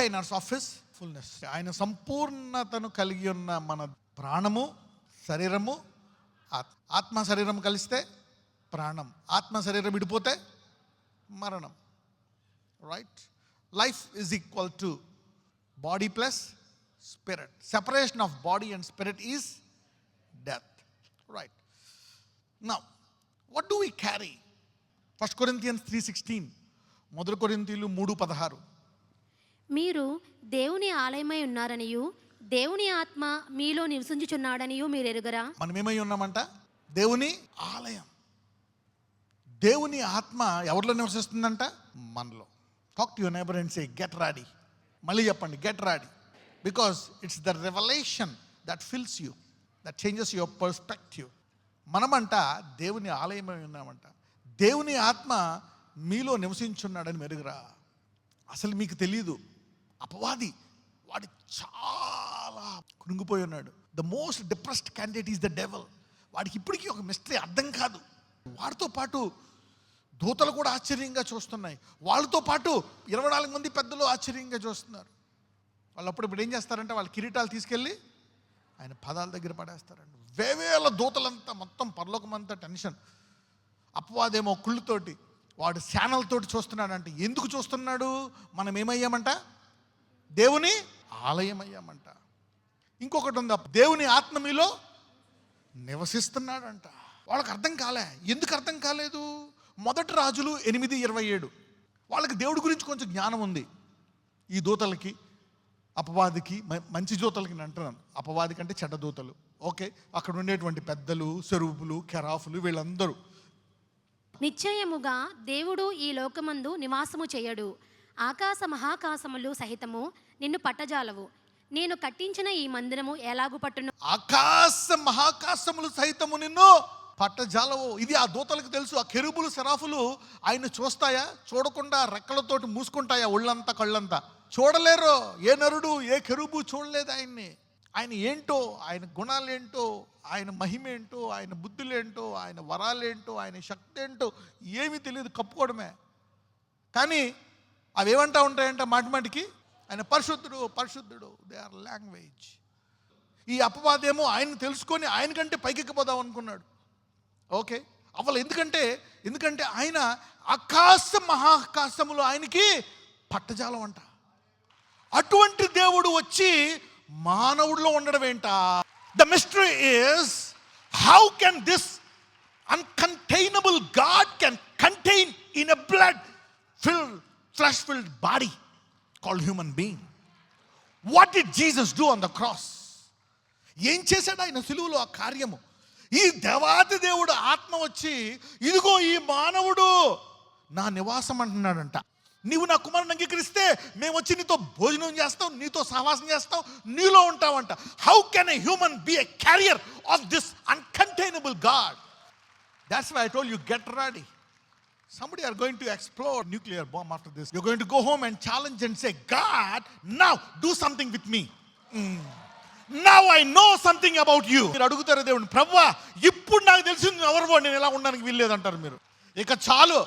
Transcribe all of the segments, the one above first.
Containers of his fullness. ఆయన సంపూర్ణతను కలిగి ఉన్న మన ప్రాణము, శరీరము, ఆత్మ శరీరం కలిస్తే ప్రాణం, ఆత్మ శరీరం విడిపోతే మరణం. Right? Life is equal to body plus spirit. Separation of body and spirit is death. Right? Now what do we carry? 1 Corinthians 3:16, 1 కొరింథీయులు 3:16. మీరు దేవుని ఆలయమై ఉన్నారనియు దేవుని ఆత్మ మీలో నివసించుచున్నాడనియు మీరు ఎరుగరా? మనం ఏమై ఉన్నామంట? దేవుని ఆలయం. దేవుని ఆత్మ ఎవరిలో నివసిస్తుందంట? మనలో. Talk to your neighbour and say get ready. మళ్ళీ చెప్పండి, get ready. Because it's the revolution that fills you, that changes your perspective. మనమంట దేవుని ఆలయమై ఉన్నామంట. దేవుని ఆత్మ మీలో నివసించున్నాడని మెరుగురా. అసలు మీకు తెలియదు, అపవాది వాడు చాలా కృంగిపోయి ఉన్నాడు. The most depressed candidate is the devil. వాడికి ఇప్పటికీ ఒక మిస్టరీ అర్థం కాదు. వాడితో పాటు దూతలు కూడా ఆశ్చర్యంగా చూస్తున్నాయి. వాళ్ళతో పాటు 24 మంది పెద్దలు ఆశ్చర్యంగా చూస్తున్నారు. వాళ్ళు ఇప్పుడు ఏం చేస్తారంటే వాళ్ళ కిరీటాలు తీసుకెళ్ళి ఆయన పదాల దగ్గర పడేస్తారండి. వేవేల దూతలంతా మొత్తం పరలోకమంతా టెన్షన్. అపవాదేమో కుళ్ళుతోటి వాడు శానలతోటి చూస్తున్నాడంటే. ఎందుకు చూస్తున్నాడు? మనం ఏమయ్యామంట? దేవుని ఆలయం అయ్యామంట. ఇంకొకటి ఉంది, దేవుని ఆత్మ మీలో నివసిస్తున్నాడంట. వాళ్ళకి అర్థం కాలే. ఎందుకు అర్థం కాలేదు? 1 రాజులు 8:27. వాళ్ళకి దేవుడి గురించి కొంచెం జ్ఞానం ఉంది. ఈ దూతలకి, అపవాదికి, మంచి దూతలకి నేను అంటున్నాను, అపవాది కంటే చెడ్డ దూతలు. ఓకే, అక్కడ ఉండేటువంటి పెద్దలు, సెరూపులు, కెరాఫులు, వీళ్ళందరూ. నిశ్చయముగా దేవుడు ఈ లోకమందు నివాసము చేయడు. ఆకాశ మహాకాశములు సహితము నిన్ను పట్టజాలవు. నేను కట్టించిన ఈ మందిరము ఎలాగు పట్టును? ఆకాశ మహాకాశములు సహితము నిన్ను పట్టజాలవు. ఇది ఆ దూతలకు తెలుసు. ఆ కెరూబులు, సెరాఫులు ఆయన చూస్తాయా? చూడకుండా రెక్కలతోటి మూసుకుంటాయా ఒళ్ళంతా, కళ్ళంతా? చూడలేరు. ఏ నరుడు, ఏ కెరూబు చూడలేదు ఆయన్ని. ఆయన ఏంటో, ఆయన గుణాలేంటో, ఆయన మహిమేంటో, ఆయన బుద్ధులేంటో, ఆయన వరాలేంటో, ఆయన శక్తి ఏంటో ఏమీ తెలియదు, కప్పుకోవడమే. కానీ అవి ఏమంటా ఉంటాయంట మాటిమాటికి? ఆయన పరిశుద్ధుడు, పరిశుద్ధుడు. They are language. ఈ అపవాదేమో ఆయన తెలుసుకొని ఆయనకంటే పైకెక్కిపోదాం అనుకున్నాడు. ఓకే, అవ్వలేదు. ఎందుకంటే ఆయన ఆకాశ మహాకాశములు ఆయనకి పట్టజాలం అంట. అటువంటి దేవుడు వచ్చి మానవుడిలో ఉండడం ఏంట? The mystery is how can this uncontainable God can contain in a blood filled, flesh filled body called human being. What did Jesus do on the cross? ఏం చేశాడు ఆయన సిలువలో? ఆ కార్యము. ఈ దేవాది దేవుడు ఆత్మ వచ్చి ఇదిగో ఈ మానవుడు నా నివాసం అంటున్నాడంట. నీవు నా కుమారుని అంగీకరిస్తే మేము వచ్చి నీతో భోజనం చేస్తాం, నీతో సహవాసం చేస్తాం, నీలో ఉంటామంట. How can a human be a carrier of this uncontainable God? That's why I told you, get ready. Somebody are going to explode nuclear bomb after this. You're going to go home and challenge and say, God, now do something with me. Now I know something about you. మీరు అడుగుతారు దేవుని, ప్రభువా ఇప్పుడు నాకు తెలిసింది ఎవరు, నేను ఎలా ఉండడానికి వీల్లేదంటారు మీరు. ఇక చాలు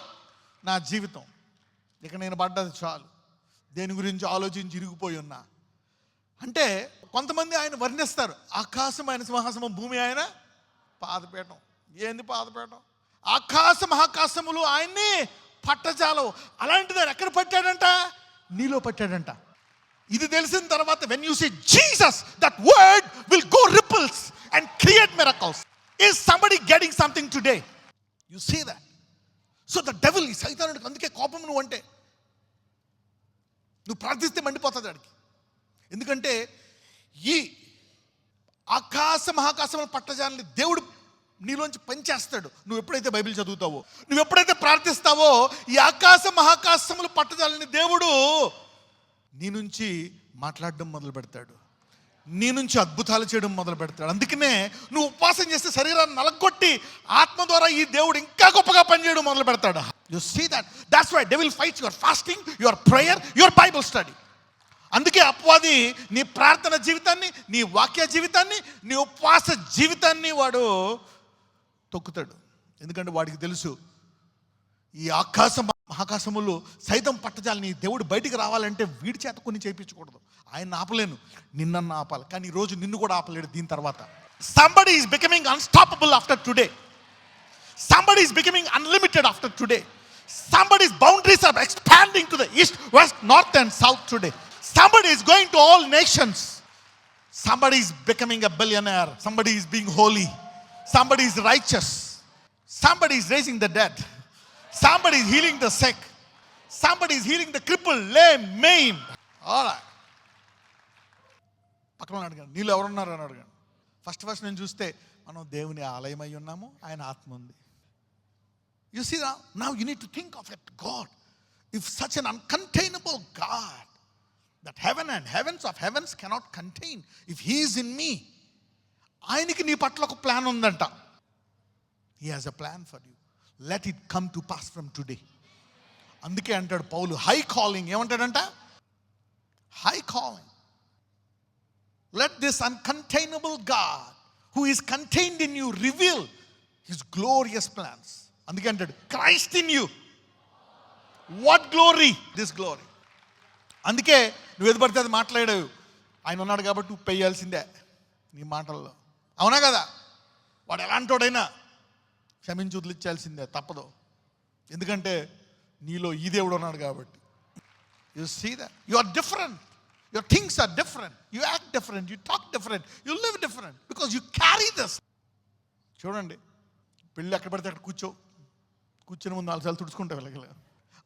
నా జీవితం, ఇక నేను పడ్డది చాలు, దేని గురించి ఆలోచించి ఇరిగిపోయి ఉన్నా అంటే. కొంతమంది ఆయన వర్ణిస్తారు, ఆకాశం ఆయన సింహాసనం, భూమి ఆయన పాదపీఠం. ఏంది పాదపీఠం? ఆకాశ మహాకాశములు ఆయన్ని పట్టజాలవు. అలాంటిది ఆయన ఎక్కడ పట్టాడంట? నీలో పట్టాడంట. ఇది తెలిసిన తర్వాత when you say Jesus, that word will go ripples and create miracles. Is somebody getting something today? You see that? So the devil, ఈ సైతానుడికి అందుకే కోపం. నువ్వు ప్రార్థిస్తే మండిపోతుంది వాడికి. ఎందుకంటే ఈ ఆకాశ మహాకాశములు పట్టజాలని దేవుడు నీలోంచి పనిచేస్తాడు. నువ్వు ఎప్పుడైతే బైబిల్ చదువుతావో, నువ్వు ఎప్పుడైతే ప్రార్థిస్తావో, ఈ ఆకాశ మహాకాశములు పట్టజాలని దేవుడు నీ నుంచి మాట్లాడడం మొదలు పెడతాడు, నీ నుంచి అద్భుతాలు చేయడం మొదలు పెడతాడు. అందుకనే నువ్వు ఉపవాసం చేస్తే శరీరాన్ని నలగొట్టి ఆత్మ ద్వారా ఈ దేవుడు ఇంకా గొప్పగా పనిచేయడం మొదలు పెడతాడు. You see that? That's why devil fights your fasting, your prayer, your Bible study. అందుకే అపవాది నీ ప్రార్థన జీవితాన్ని, నీ వాక్య జీవితాన్ని, నీ ఉపవాస జీవితాన్ని వాడు తొక్కుతాడు. ఎందుకంటే వాడికి తెలుసు ఈ ఆకాశ మహాకాశములు సైతం పట్టజాలని దేవుడు బయటికి రావాలంటే వీడి చేత కొన్ని చేయించకూడదు. ఆయన ఆపలేను, నిన్నನ್ನು ఆపాలి. కానీ ఈరోజు నిన్ను కూడా ఆపలేడు. దీని తర్వాత somebody is becoming unstoppable after today. Somebody is becoming unlimited after today. Somebody's boundaries are expanding to the east, west, north and south today. Somebody is going to all nations. Somebody is becoming a billionaire. Somebody is being holy. Somebody is righteous. Somebody is raising the dead. Somebody is healing the sick. Somebody is healing the crippled, lame, maimed. All right. పక్కన అడగండి, నీళ్ళు ఎవరున్నారు అని అడగండి. First నేను చూస్తే మనం దేవుని ఆలయం అయి ఉన్నాము, ఆయన ఆత్మ ఉంది. You see now you need to think of it, God. If such an uncontainable God that heaven and heavens of heavens cannot contain, if he is in me, ఆయనకి నీ పట్ల ఒక ప్లాన్ ఉందంట. He has a plan for you. Let it come to pass from today. అందుకే అంటాడు Paul, high calling. ఏమంటాడంట? High calling. Let this uncontainable God who is contained in you reveal his glorious plans. అందుకే అంటాడు, Christ in you. What glory? This glory. అందుకే నువ్వు ఏది పడితే అది మాట్లాడావు. ఆయన ఉన్నాడు కాబట్టి నువ్వు పెయ్యాల్సిందే నీ మాటల్లో. అవునా కదా? వాడు ఎలాంటోడైనా క్షమించి వదిలించాల్సిందే, తప్పదు. ఎందుకంటే నీలో ఈ దేవుడు ఉన్నాడు కాబట్టి. You see that? You are different. Your things are different. You act different. You talk different. You live different. Because you carry this. చూడండి, పెళ్ళి ఎక్కడ పడితే అక్కడ కూర్చొని ముందు 4 సార్లు తుడుచుకుంటావు. వెళ్ళగల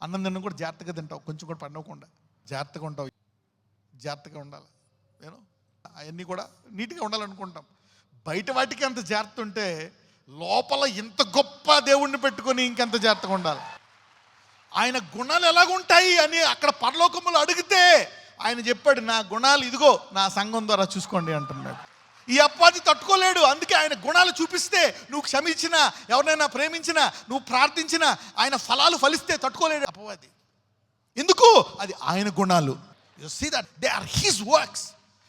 అన్నం తిన్న కూడా జాగ్రత్తగా తింటావు, కొంచెం కూడా పండవకుండా జాగ్రత్తగా ఉంటావు. జాగ్రత్తగా ఉండాలి. నేను అవన్నీ కూడా నీట్గా ఉండాలనుకుంటాం. బయట వాటికి అంత జాగ్రత్త ఉంటే లోపల ఇంత గొప్ప దేవుణ్ణి పెట్టుకొని ఇంకెంత జాగ్రత్తగా ఉండాలి. ఆయన గుణాలు ఎలాగుంటాయి అని అక్కడ పరలోకములు అడిగితే ఆయన చెప్పాడు, నా గుణాలు ఇదిగో నా సంఘం ద్వారా చూసుకోండి అంటున్నాడు. ఈ అపవాది తట్టుకోలేడు. అందుకే ఆయన గుణాలు చూపిస్తే, నువ్వు క్షమించినా, ఎవరినైనా ప్రేమించినా, నువ్వు ప్రార్థించినా, ఆయన ఫలాలు ఫలిస్తే తట్టుకోలేడు అపవాది. ఎందుకు? అది ఆయన గుణాలు. You see that they are his works.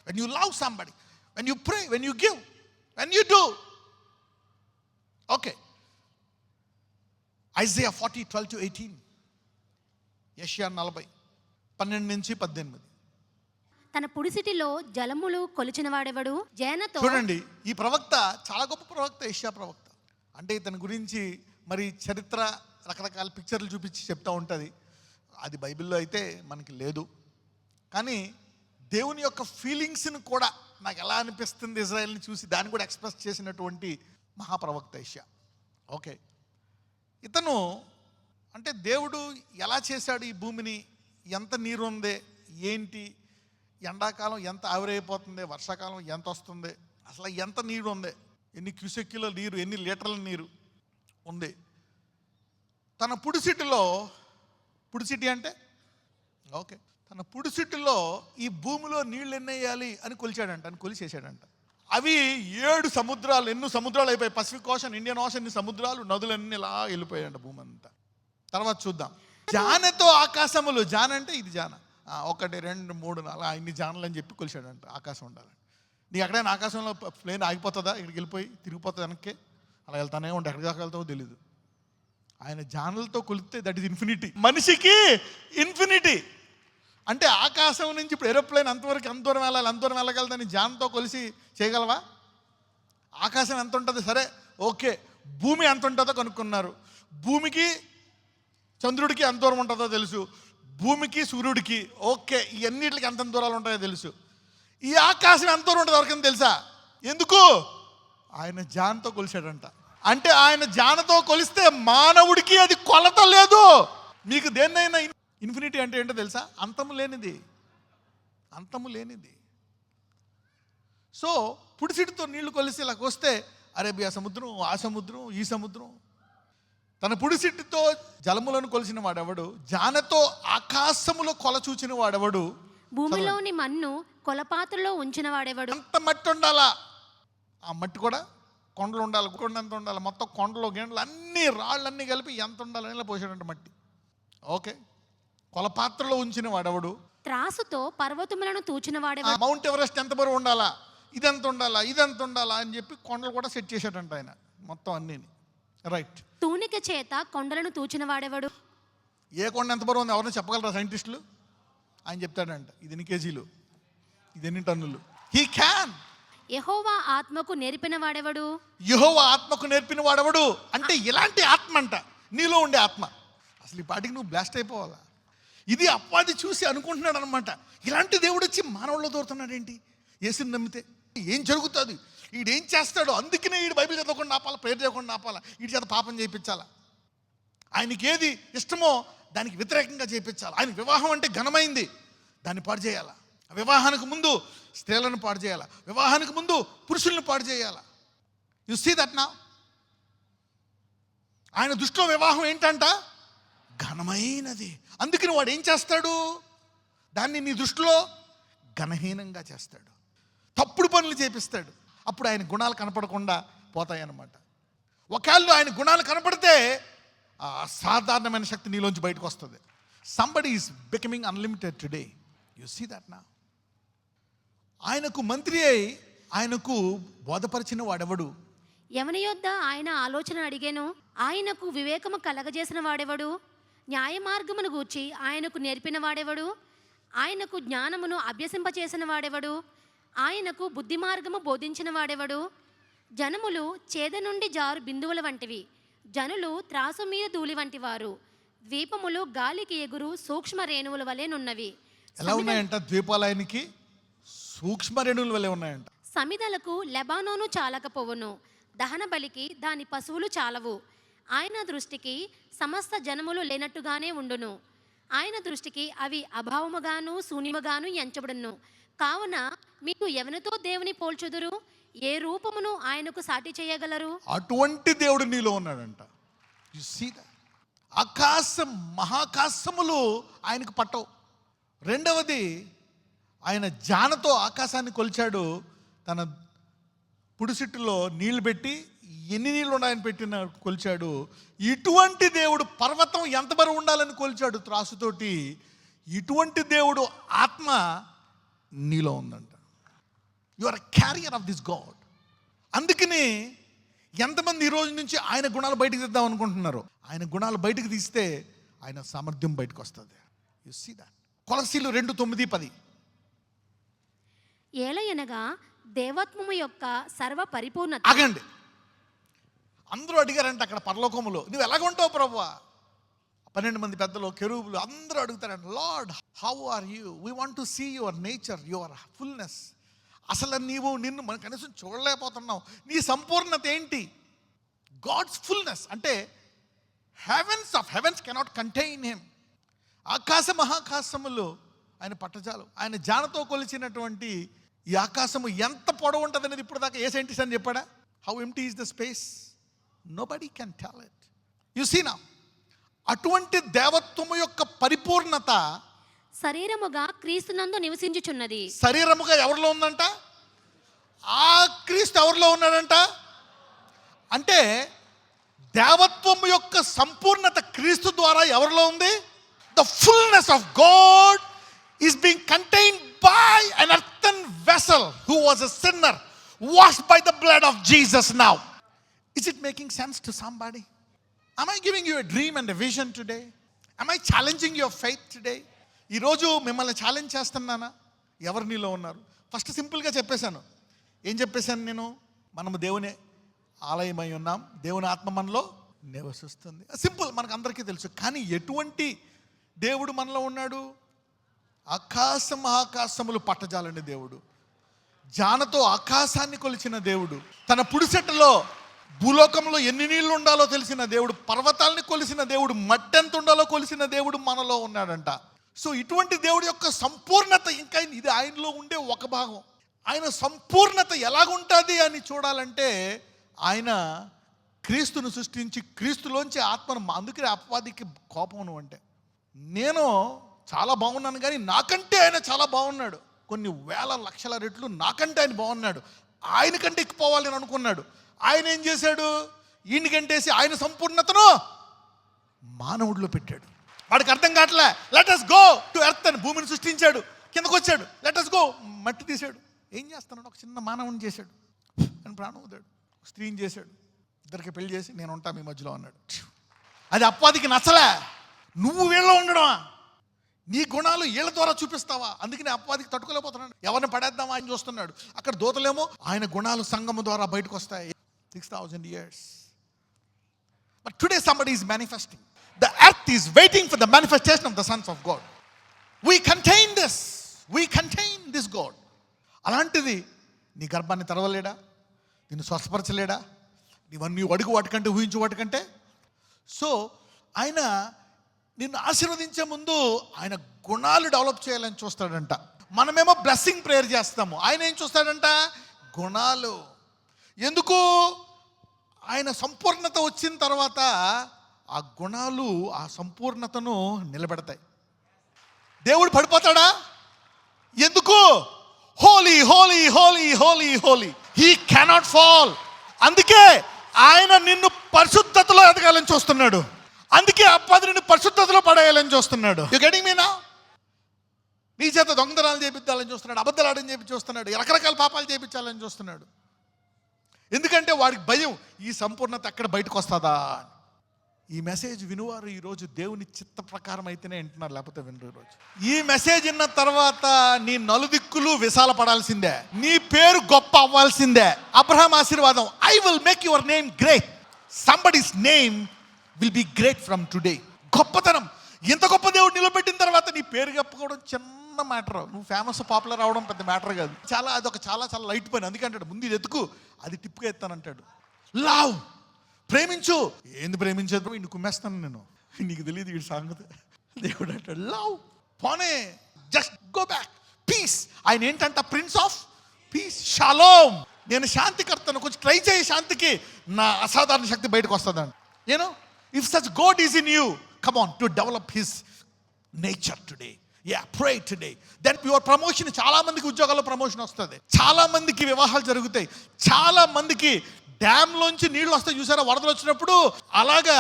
When you love somebody, when you pray, when you give, when you do. Okay. Isaiah 40:12-18. యెషయా 40 12-18. తన పుడిసిటిలో జలములు కొలిచిన వాడెవడు? జయనతో. చూడండి, ఈ ప్రవక్త చాలా గొప్ప ప్రవక్త, యెషయా ప్రవక్త. అంటే ఇతని గురించి మరి చరిత్ర రకరకాల పిక్చర్లు చూపించి చెప్తూ ఉంటుంది. అది బైబిల్లో అయితే మనకి లేదు. కానీ దేవుని యొక్క ఫీలింగ్స్ని కూడా నాకు ఎలా అనిపిస్తుంది ఇజ్రాయెల్ని చూసి దాన్ని కూడా ఎక్స్ప్రెస్ చేసినటువంటి మహాప్రవక్త యెషయా. ఓకే, ఇతను అంటే దేవుడు ఎలా చేశాడు ఈ భూమిని, ఎంత నీరు ఉంది, ఏంటి, ఎండాకాలం ఎంత ఆవిరైపోతుంది, వర్షాకాలం ఎంత వస్తుంది, అసలు ఎంత నీరు ఉంది, ఎన్ని క్యూసెక్కుల నీరు, ఎన్ని లీటర్ల నీరు ఉంది. తన పుడిసిటి అంటే ఓకే, తన పుడిసిటిలో ఈ భూమిలో నీళ్ళు ఎన్ని వేయాలి అని కొలిచాడంట, అని కొలిచేసాడంట. అవి 7 సముద్రాలు, ఎన్నో సముద్రాలు అయిపోయాయి. పసిఫిక్ ఓషన్, ఇండియన్ ఓషన్, సముద్రాలు, నదులన్నీ ఇలా వెళ్ళిపోయాయంట భూమి అంతా. తర్వాత చూద్దాం. జానతో ఆకాశములు. జాన అంటే ఇది జాన, 1 2 3 4 ఇన్ని జానలు అని చెప్పి కొలిచాడంట. ఆకాశం ఉండాలని. నీకు ఎక్కడైనా ఆకాశంలో ప్లేన్ ఆగిపోతుందా? ఇక్కడికి వెళ్ళిపోయి తిరిగిపోతుంది వెనక్కి, అలా వెళ్తానే ఉంటే ఎక్కడికి దాకా వెళ్తావో తెలీదు. ఆయన జానలతో కొలిస్తే దట్ ఈస్ ఇన్ఫినిటీ. మనిషికి ఇన్ఫినిటీ అంటే ఆకాశం నుంచి ఇప్పుడు ఏరోప్లేన్ అంతవరకు ఎంత దూరం వెళ్ళాలి, అంత దూరం వెళ్ళగలదని జానతో కొలిసి చేయగలవా? ఆకాశం ఎంత ఉంటుంది సరే ఓకే, భూమి ఎంత ఉంటుందో కనుక్కున్నారు. భూమికి చంద్రుడికి ఎంత దూరం ఉంటుందో తెలుసు, భూమికి సూర్యుడికి ఓకే, ఇవన్నిటికి ఎంత దూరాలు ఉంటాయో తెలుసు. ఈ ఆకాశం ఎంత దూరం ఉంటుందో ఎవరికైనా తెలుసా? ఎందుకు? ఆయన జానతో కొలిచాడంట. అంటే ఆయన జానతో కొలిస్తే మానవుడికి అది కొలత లేదు. మీకు దేన్నైనా ఇన్ఫినిటీ అంటే ఏంటో తెలుసా? అంతము లేనిది, అంతము లేనిది. సో పుడిసిటితో నీళ్లు కొలిసి ఇలాగ వస్తే అరేబియా సముద్రం, ఆ సముద్రం, ఈ సముద్రం. తన పుడిసిటితో జలములను కొలిసిన వాడెవడు? జానతో ఆకాశములో కొల చూచిన వాడెవడు? భూమిలోని మన్ను కొలపాత్రలో ఉంచిన వాడెవడు? అంత మట్టి ఉండాలా, ఆ మట్టి కూడా కొండలు ఉండాలి, కొండ ఎంత ఉండాలి, మొత్తం కొండలు గేండలు అన్నీ రాళ్ళన్నీ కలిపి ఎంత ఉండాలని ఇలా పోసాడంట మట్టి. ఓకే, కొలపాత్రలో ఉంచిన వాడెవడు? త్రాసుతో పర్వతములను తూచిన వాడెవడు? మౌంట్ ఎవరెస్ట్ ఎంత బరువు ఉండాలా, ఇదెంత ఉండాలా, ఇదెంత ఉండాలా అని చెప్పి కొండలు కూడా సెట్ చేశాడంట ఆయన మొత్తం అన్నీ. రైట్. తూనిక చేత కొండలను తూచిన వాడెవడు? ఏ కొండ ఎంత బరువు ఉంది ఎవరైనా చెప్పగలరా సైంటిస్టులు? ఆయన చెప్తాడంట, ఇది ఎన్ని కేజీలు, ఇది ఎన్ని టన్నులు. He can. యెహోవా ఆత్మకు నేర్పిన వాడెవడు? యెహోవా ఆత్మకు నేర్పిన వాడెవడు అంటే ఇలాంటి ఆత్మ అంట, నీలో ఉండే ఆత్మ. అసలు ఈ పాటికి నువ్వు బ్లాస్ట్ అయిపోవాలా. ఇది అప్పాది చూసి అనుకుంటున్నాడు అనమాట, ఇలాంటి దేవుడు వచ్చి మానవుల్లో దూరుతున్నాడు ఏంటి, యేసుని నమ్మితే ఏం జరుగుతుంది, ఈడేం చేస్తాడు, అందుకనే ఈడు బైబిల్ చదవకుండా ఆపాలా, ప్రేయర్ చేయకుండా ఆపాలా, వీడి చేత పాపం చేయించాలా, ఆయనకి ఏది ఇష్టమో దానికి వ్యతిరేకంగా చేయించాలి. ఆయన వివాహం అంటే ఘనమైంది, దాన్ని పాడు చేయాలా. వివాహానికి ముందు స్త్రీలను పాడు చేయాలా, వివాహానికి ముందు పురుషుల్ని పాడు చేయాలా. యు సీ దట్ నా. ఆయన దృష్టిలో వివాహం ఏంటంట, ఘనమైనది. అందుకని వాడు ఏం చేస్తాడు, దాన్ని నీ దృష్టిలో ఘనహీనంగా చేస్తాడు, తప్పుడు పనులు చేపిస్తాడు. అప్పుడు ఆయన గుణాలు కనపడకుండా పోతాయన్నమాట. ఒకవేళ ఆయన గుణాలు కనపడితే ఆ సాధారణమైన శక్తి నీలోంచి బయటకు వస్తుంది. Somebody is becoming unlimited today. You see that నా. ఆయనకు మంత్రి అయి ఆయనకు బోధపరిచిన వాడెవడు? ఎవని యొద్ద ఆయన ఆలోచన అడిగెను? ఆయనకు వివేకము కలగజేసిన వాడెవడు? న్యాయ మార్గమును గూర్చి ఆయనకు నేర్పిన వాడెవడు? ఆయనకు జ్ఞానమును అభ్యసింపచేసిన వాడెవడు? ఆయనకు బుద్ధి మార్గము బోధించిన వాడెవడు? జనములు చేద నుండి జారు బిందువుల వంటివి, జనులు త్రాసు మీద ధూళి వంటి వారు, ద్వీపములు గాలికి ఎగురు సూక్ష్మ రేణువుల వలెనున్నవి. ఎలా ఉన్నాయంట? ద్వీపాలయానికి సూక్ష్మ రేణువుల వలె ఉన్నాయంట. సమిదలకు లెబానోను చాలకపోవును, దహన బలికి దాని పశువులు చాలవు. ఆయన దృష్టికి సమస్త జనములు లేనట్టుగానే ఉండును. ఆయన దృష్టికి అవి అభావముగాను శూన్యముగాను ఎంచబడును. కావున మీకు ఎవరితో దేవుని పోల్చుదురు? ఏ రూపమును ఆయనకు సాటి చేయగలరు? అటువంటి దేవుడు నీలో ఉన్నాడంట. You see that. ఆకాశం మహాకాశములు ఆయనకు పట్టవు. రెండవది, ఆయన జానతో ఆకాశాన్ని కొలిచాడు. తన పుడిసిట్టులో నీళ్లు పెట్టి ఎన్ని నీళ్ళు ఉన్నాయని పెట్టిన కొలిచాడు. ఇటువంటి దేవుడు పర్వతం ఎంత బరువు ఉండాలని కొలిచాడు త్రాసుతోటి. ఇటువంటి దేవుడు ఆత్మ నీలో ఉందంట. You are carrier of this God. అందుకని ఎంతమంది ఈ రోజు నుంచి ఆయన గుణాలు బయటకు తీద్దాం అనుకుంటున్నారు? ఆయన గుణాలు బయటకు తీస్తే ఆయన సామర్థ్యం బయటకు వస్తుంది. You see that. కొలసీలు 2:9-10. ఏలయనగా దేవత్వము యొక్క సర్వ పరిపూర్ణత. ఆగండి. అందరూ అడిగారంట అక్కడ పరలోకములో, నువ్వు ఎలాగుంటావు ప్రభువా? 12 మంది పెద్దలు, కెరూబులు అందరూ అడుగుతారంట, Lord how are you, we want to see your nature, your fullness. అసలు నిన్ను మనం కనీసం చూడలేకపోతున్నావు, నీ సంపూర్ణత ఏంటి? గాడ్స్ ఫుల్నెస్ అంటే heavens of heavens cannot contain him. ఆకాశ మహాకాశములు ఆయన పట్టజాలు. ఆయన జానతో కొలిచినటువంటి ఈ ఆకాశము ఎంత పొడవు ఉంటుంది అనేది ఇప్పుడు దాకా ఏ సైంటిస్ట్ అని చెప్పాడా? How empty is the space, nobody can tell it. You see now. అటువంటి దేవత్వము యొక్క పరిపూర్ణత శరీరముగా క్రీస్తునందు నివసించుచున్నది. శరీరముగా ఎవరిలో ఉందంట? ఆ క్రీస్తు ఎవరిలో ఉన్నాడంట? అంటే దేవత్వము యొక్క సంపూర్ణత క్రీస్తు ద్వారా ఎవరిలో ఉంది? The fullness of God is being contained by an earthen vessel who was a sinner, washed by the blood of Jesus now. Is it making sense to somebody? Am I giving you a dream and a vision today? Am I challenging your faith today? ఈరోజు మిమ్మల్ని challenge చేస్తున్నానా? ఎవరు నీలో ఉన్నారు? First సింపుల్గా చెప్పేశాను. ఏం చెప్పేశాను నేను? మనము దేవుని ఆలయమై ఉన్నాం, దేవుని ఆత్మ మనలో నివసిస్తుంది. సింపుల్, మనకు అందరికీ తెలుసు. కానీ ఎటువంటి దేవుడు మనలో ఉన్నాడు? ఆకాశ మహాకాశములు పట్టజాలని దేవుడు, జానతో ఆకాశాన్ని కొలిచిన దేవుడు, తన పుడిసెట్టలో భూలోకంలో ఎన్ని నీళ్లు ఉండాలో తెలిసిన దేవుడు, పర్వతాలని కొలిసిన దేవుడు, మట్టెంత ఉండాలో కొలిసిన దేవుడు మనలో ఉన్నాడంట. సో ఇటువంటి దేవుడి యొక్క సంపూర్ణత ఇంకా ఇది ఆయనలో ఉండే ఒక భాగం. ఆయన సంపూర్ణత ఎలాగుంటుంది అని చూడాలంటే ఆయన క్రీస్తును సృష్టించి క్రీస్తులోంచి ఆత్మను, అందుకే అపవాదికి కోపం అంటే నేను చాలా బాగున్నాను కానీ నాకంటే ఆయన చాలా బాగున్నాడు, కొన్ని వేల లక్షల రెట్లు నాకంటే ఆయన బాగున్నాడు, ఆయన కంటే ఎక్కిపోవాలి అని అనుకున్నాడు. ఆయన ఏం చేశాడు? ఈయనకంటేసి ఆయన సంపూర్ణతను మానవుడిలో పెట్టాడు. వాడికి అర్థం కావట్లే. Let us go to earth అని భూమిని సృష్టించాడు, కిందకు వచ్చాడు. లెట్ us గో, మట్టి తీశాడు. ఏం చేస్తున్నాడు? ఒక చిన్న మానవుని చేశాడు అని ప్రాణం వదిలాడు. స్త్రీని చేశాడు, ఇద్దరికి పెళ్లి చేసి నేను ఉంటా మీ మధ్యలో అన్నాడు. అది అప్పాదికి నచ్చలే. నువ్వు వీళ్ళలో ఉండడమా? నీ గుణాలు వీళ్ళ ద్వారా చూపిస్తావా? అందుకని అపవాదికి తట్టుకోలేకపోతున్నాడు. ఎవరిని పడేద్దామా ఆయన చూస్తున్నాడు. అక్కడ దూతలేమో ఆయన గుణాలు సంఘము ద్వారా బయటకు వస్తాయి. 6,000 years. But today somebody is manifesting. The earth is waiting for the manifestation of the sons of God. We contain this. We contain this God. అలాంటిది నీ గర్భాన్ని తెరవలేడా? నిన్ను స్వస్థపరచలేడా? నీవు అడుగు వాటికంటే, ఊహించు వాటికంటే. సో ఆయన నిన్ను ఆశీర్వదించే ముందు ఆయన గుణాలు డెవలప్ చేయాలని చూస్తాడంట. మనమేమో బ్లెస్సింగ్ ప్రేయర్ చేస్తాము, ఆయన ఏం చూస్తాడంట? గుణాలు. ఎందుకు? ఆయన సంపూర్ణత వచ్చిన తర్వాత ఆ గుణాలు ఆ సంపూర్ణతను నిలబెడతాయి. దేవుడు పడిపోతాడా? ఎందుకు? Holy holy holy holy holy, he cannot fall. అందుకే ఆయన నిన్ను పరిశుద్ధతలో ఎదగాలని చూస్తున్నాడు. అందుకే అపవాది నిన్ను పరిశుద్ధతలో పడేయాలని చూస్తున్నాడు. You getting me now? నీ చేత దొంగతనాలు చేయించాలని చూస్తున్నాడు, అబద్ధాలు ఆడని చెప్పి చూస్తున్నాడు, రకరకాల పాపాలు చేయించాలని చూస్తున్నాడు. ఎందుకంటే వాడికి భయం, ఈ సంపూర్ణత ఎక్కడ బయటకు వస్తుందా. ఈ మెసేజ్ వినువారు ఈరోజు దేవుని చిత్త ప్రకారం అయితేనే వింటున్నారు, లేకపోతే వినరు. ఈరోజు ఈ మెసేజ్ విన్న తర్వాత నీ నలుదిక్కులు విశాల పడాల్సిందే, నీ పేరు గొప్ప అవ్వాల్సిందే. అబ్రహాం ఆశీర్వాదం, I will make your name great. Somebody's name will be great from today. గొప్పతనం. ఇంత గొప్ప దేవుడు నిలబెట్టిన తర్వాత నీ పేరు చెప్పుకోవడం చిన్న మ్యాటర్. నువ్వు ఫేమస్ పాపులర్ అవడం పెద్ద మ్యాటర్ కాదు. అదొక చాలా చాలా లైట్ పని. అందుకంటాడు ముందు ఇది ఎత్తుకు, అది టిప్గా ఎత్తానంటాడు. లవ్, ప్రేమించు. ఏంది ప్రేమించేది? ఇన్ని కుమ్మేస్తాను నేను, నీకు తెలియదు వీడి సంగతి. దేవుడు అంటాడు లవ్, పోనే, జస్ట్ గో బ్యాక్. పీస్. ఆయన ఏంటంట? Prince of piece. షాలోమ్. నేను శాంతికర్తను, కొంచెం ట్రై చేయి శాంతికి, నా అసాధారణ శక్తి బయటకు వస్తుందండి. You know, if such God is in you, come on to develop his nature today. Yeah, pray today. Then your promotion. చాలా మందికి ఉద్యోగాల్లో ప్రమోషన్ వస్తుంది, చాలా మందికి వివాహాలు జరుగుతాయి, చాలా మందికి డ్యామ్లోంచి నీళ్ళు వస్తాయి చూసారా, వరదలు వచ్చినప్పుడు. అలాగా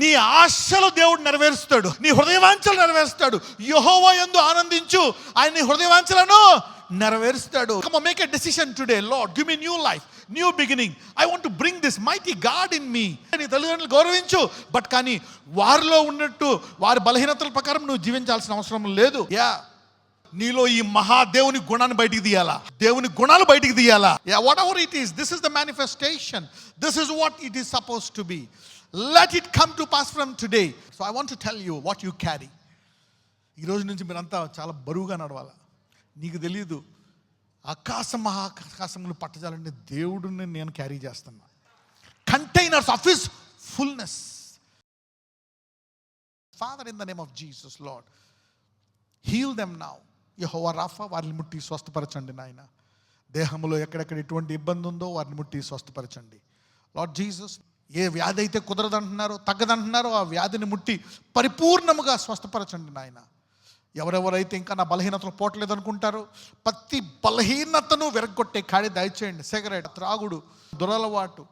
నీ ఆశలు దేవుడు నెరవేరుస్తాడు, నీ హృదయవాంఛలు నెరవేరుస్తాడు. యెహోవా యందు ఆనందించు, ఆయన నీ హృదయవాంఛలను నెరవేరుస్తాడు. Come on, make a decision today. Lord, give me new life, new beginning. I want to bring this mighty God in me. నీ తల్లిదండ్రులు గౌరవించు, బట్ కానీ వారిలో ఉన్నట్టు వారి బలహీనతల ప్రకారం నువ్వు జీవించాల్సిన అవసరం లేదు. యా, నీలో ఈ మహాదేవుని గుణాన్ని బయటికి తీయాలా, దేవుని గుణాలు బయటికి తీయాలా. Yeah, whatever it is, this is the manifestation, this is what it is suppose to be. Let it come to pass from today. So I want to tell you what you carry. ఈ రోజు నుంచి మీరంతా చాలా బరువుగా నడవాలా. నీకు తెలియదు, మహాకాశములు పట్టజాలంటే దేవుడిని నేను క్యారీ చేస్తున్నా. Containers of his fullness. Father, in the name of Jesus, Lord, heal them now. యెహోవా రాఫా, వారిని ముట్టి స్వస్థపరచండి నాయన. దేహంలో ఎక్కడెక్కడ ఎటువంటి ఇబ్బంది ఉందో వారిని ముట్టి స్వస్థపరచండి. లార్డ్ జీసస్, ఏ వ్యాధి అయితే కుదరదంటున్నారో, తగ్గదంటున్నారో, ఆ వ్యాధిని ముట్టి పరిపూర్ణముగా స్వస్థపరచండి నాయన. ఎవరెవరైతే ఇంకా నా బలహీనతలు పోవట్లేదు అనుకుంటారో, ప్రతి బలహీనతను విరగొట్టే కాడి దయచేయండి. సిగరెట్, త్రాగుడు, దురలవాటు,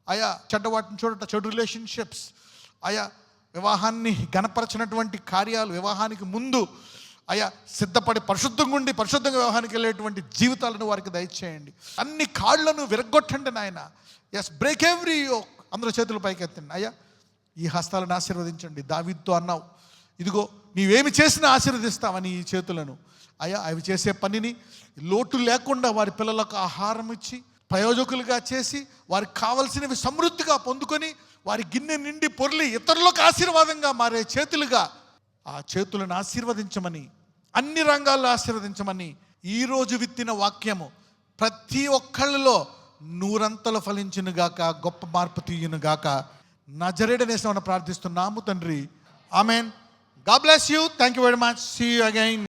ఆయా చెడ్డవాటిని చూడట, చెడు రిలేషన్షిప్స్, ఆయా వివాహాన్ని గణపరచినటువంటి కార్యాలు, వివాహానికి ముందు ఆయా సిద్ధపడి పరిశుద్ధంగా ఉండి పరిశుద్ధంగా వివాహానికి వెళ్ళేటువంటి జీవితాలను వారికి దయచేయండి. అన్ని కాళ్ళను విరగొట్టండి నాయన. Yes, break every yoke. అందరూ చేతులు పైకి ఎత్తండి. అయ్యా, ఈ హస్తాలను ఆశీర్వదించండి. దావీదుతో అన్నావు, ఇదిగో నీవేమి చేసినా ఆశీర్వదిస్తావని ఈ చేతులను. అయ్యా, అవి చేసే పనిని లోటు లేకుండా వారి పిల్లలకు ఆహారం ఇచ్చి ప్రయోజకులుగా చేసి వారికి కావలసినవి సమృద్ధిగా పొందుకొని వారి గిన్నె నిండి పొర్లి ఇతరులకు ఆశీర్వాదంగా మారే చేతులుగా ఆ చేతులను ఆశీర్వదించమని, అన్ని రంగాల్లో ఆశీర్వదించమని ఈరోజు విత్తిన వాక్యము ప్రతి ఒక్కళ్ళలో నూరంతలు ఫలించునుగాక, గొప్ప మార్పు తీయునుగాక. నజరేయుడనేసి ప్రార్థిస్తున్నాము తండ్రి. Amen. God bless you. Thank you very much. See you again.